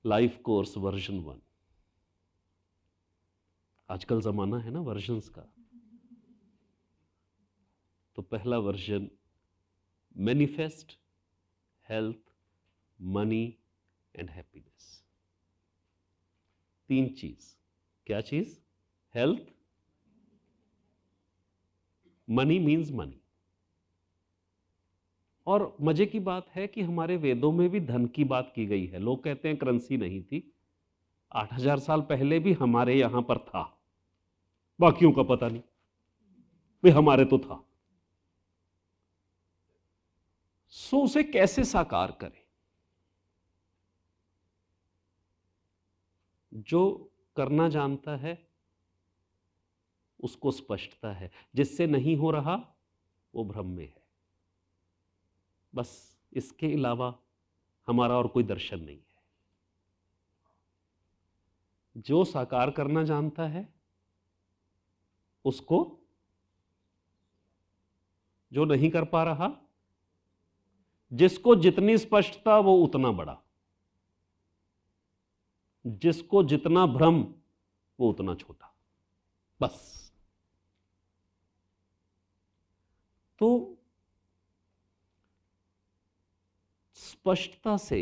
Life course version 1। आजकल जमाना है ना वर्जन्स का। तो पहला version manifest health, money and happiness. 3 चीज। क्या चीज? Health, money means money. और मजे की बात है कि हमारे वेदों में भी धन की बात की गई है। लोग कहते हैं करेंसी नहीं थी, 8000 साल पहले भी हमारे यहां पर था, बाकियों का पता नहीं, भाई हमारे तो था। सो उसे कैसे साकार करें? जो करना जानता है उसको स्पष्टता है, जिससे नहीं हो रहा वो भ्रम में है। बस इसके अलावा हमारा और कोई दर्शन नहीं है। जो साकार करना जानता है उसको, जो नहीं कर पा रहा, जिसको जितनी स्पष्टता वो उतना बड़ा, जिसको जितना भ्रम वो उतना छोटा। बस। तो स्पष्टता से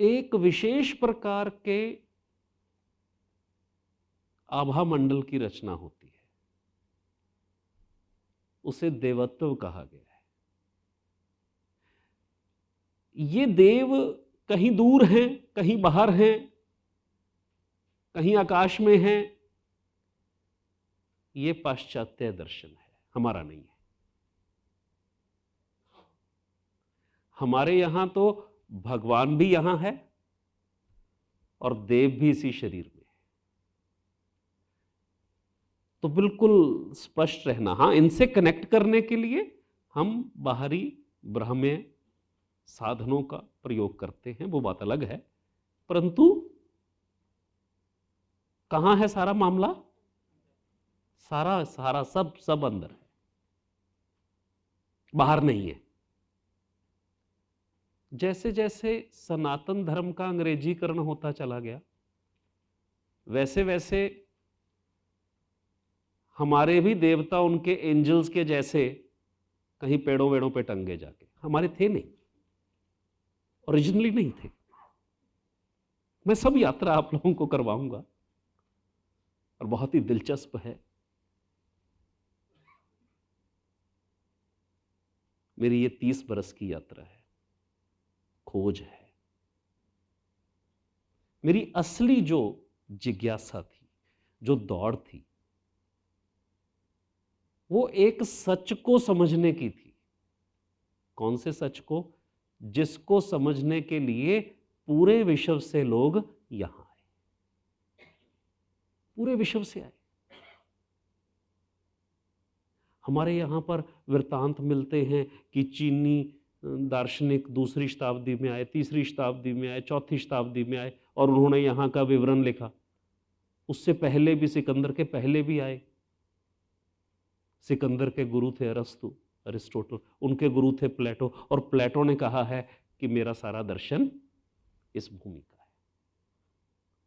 एक विशेष प्रकार के आभा मंडल की रचना होती है, उसे देवत्व कहा गया है। ये देव कहीं दूर हैं, कहीं बाहर हैं, कहीं आकाश में हैं। ये पाश्चात्य दर्शन है, हमारा नहीं है। हमारे यहां तो भगवान भी यहां है और देव भी इसी शरीर में है। तो बिल्कुल स्पष्ट रहना। हाँ, इनसे कनेक्ट करने के लिए हम बाहरी ब्रह्मय साधनों का प्रयोग करते हैं, वो बात अलग है। परंतु कहां है सारा मामला? सारा सारा सब अंदर है, बाहर नहीं है। जैसे जैसे सनातन धर्म का अंग्रेजीकरण होता चला गया, वैसे वैसे हमारे भी देवता उनके एंजल्स के जैसे कहीं पेड़ों वेड़ों पे टंगे जाके। हमारे थे नहीं, ओरिजिनली नहीं थे। मैं सब यात्रा आप लोगों को करवाऊंगा और बहुत ही दिलचस्प है। मेरी ये 30 बरस की यात्रा है, खोज है। मेरी असली जो जिज्ञासा थी, जो दौड़ थी, वो एक सच को समझने की थी। कौन से सच को? जिसको समझने के लिए पूरे विश्व से लोग यहां आए, पूरे विश्व से आए। हमारे यहां पर वृत्तांत मिलते हैं कि चीनी दार्शनिक 2री शताब्दी में आए, 3री शताब्दी में आए, 4थी शताब्दी में आए और उन्होंने यहां का विवरण लिखा। उससे पहले भी, सिकंदर के पहले भी आए। सिकंदर के गुरु थे अरस्तु, अरिस्टोटल, उनके गुरु थे प्लेटो, और प्लेटो ने कहा है कि मेरा सारा दर्शन इस भूमि का है।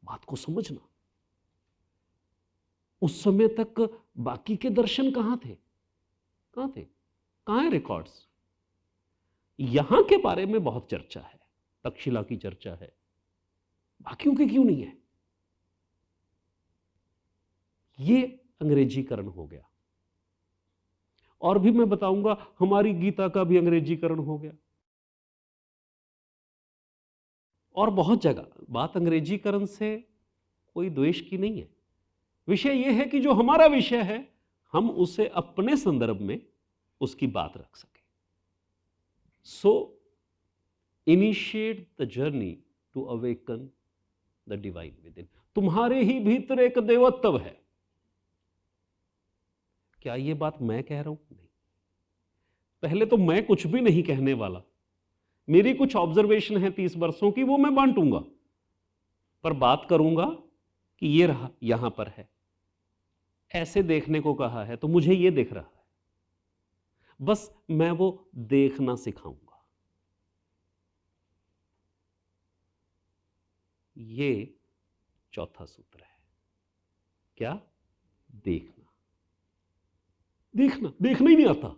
बात को समझना। उस समय तक बाकी के दर्शन कहां थे? कहां थे? कहां है रिकॉर्ड्स? यहां के बारे में बहुत चर्चा है, तक्षशिला की चर्चा है, बाकियों की क्यों नहीं है? ये अंग्रेजीकरण हो गया। और भी मैं बताऊंगा, हमारी गीता का भी अंग्रेजीकरण हो गया। और बहुत जगह बात अंग्रेजीकरण से कोई द्वेष की नहीं है। विषय यह है कि जो हमारा विषय है, हम उसे अपने संदर्भ में उसकी बात रख सके। So initiate the journey to awaken the divine within. तुम्हारे ही भीतर एक देवत्व है। क्या ये बात मैं कह रहा हूं? नहीं। पहले तो मैं कुछ भी नहीं कहने वाला। मेरी कुछ ऑब्जर्वेशन है 30 वर्षों की, वो मैं बांटूंगा, पर बात करूंगा कि ये रहा, यहां पर है, ऐसे देखने को कहा है तो मुझे ये दिख रहा है। बस मैं वो देखना सिखाऊंगा। ये चौथा सूत्र है। क्या? देखना। देखना, देखना ही नहीं आता,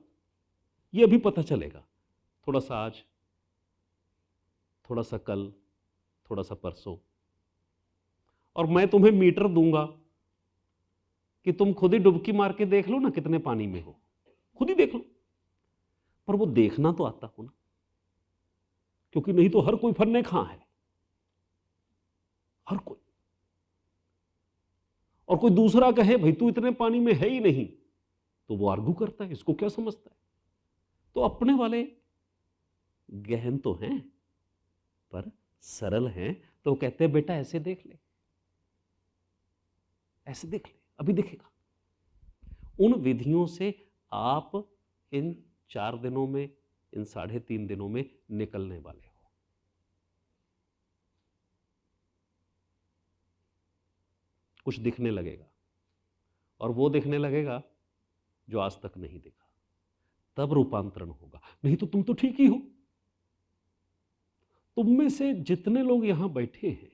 ये अभी पता चलेगा। थोड़ा सा आज, थोड़ा सा कल, थोड़ा सा परसों, और मैं तुम्हें मीटर दूंगा कि तुम खुद ही डुबकी मार के देख लो ना कितने पानी में हो, खुद ही देख लो। पर वो देखना तो आता हो ना, क्योंकि नहीं तो हर कोई फन्ने खां है, हर कोई। और कोई दूसरा कहे भाई तू इतने पानी में है ही नहीं, तो वो आर्गू करता है, इसको क्या समझता है। तो अपने वाले गहन तो हैं पर सरल हैं, तो कहते हैं बेटा ऐसे देख ले, ऐसे देख ले, अभी दिखेगा। उन विधियों से आप इन 4 दिनों में, इन 3.5 दिनों में निकलने वाले हो। कुछ दिखने लगेगा, और वो दिखने लगेगा जो आज तक नहीं दिखा, तब रूपांतरण होगा। नहीं तो तुम तो ठीक ही हो। तुम में से जितने लोग यहां बैठे हैं,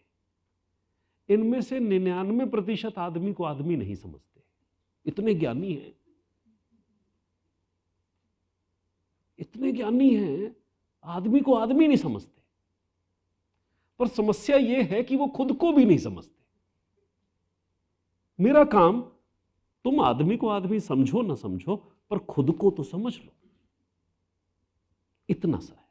इनमें से 99% आदमी को आदमी नहीं समझते, इतने ज्ञानी हैं, इतने ज्ञानी हैं, आदमी को आदमी नहीं समझते। पर समस्या यह है कि वो खुद को भी नहीं समझते। मेरा काम, तुम आदमी को आदमी समझो ना समझो, पर खुद को तो समझ लो, इतना सा है।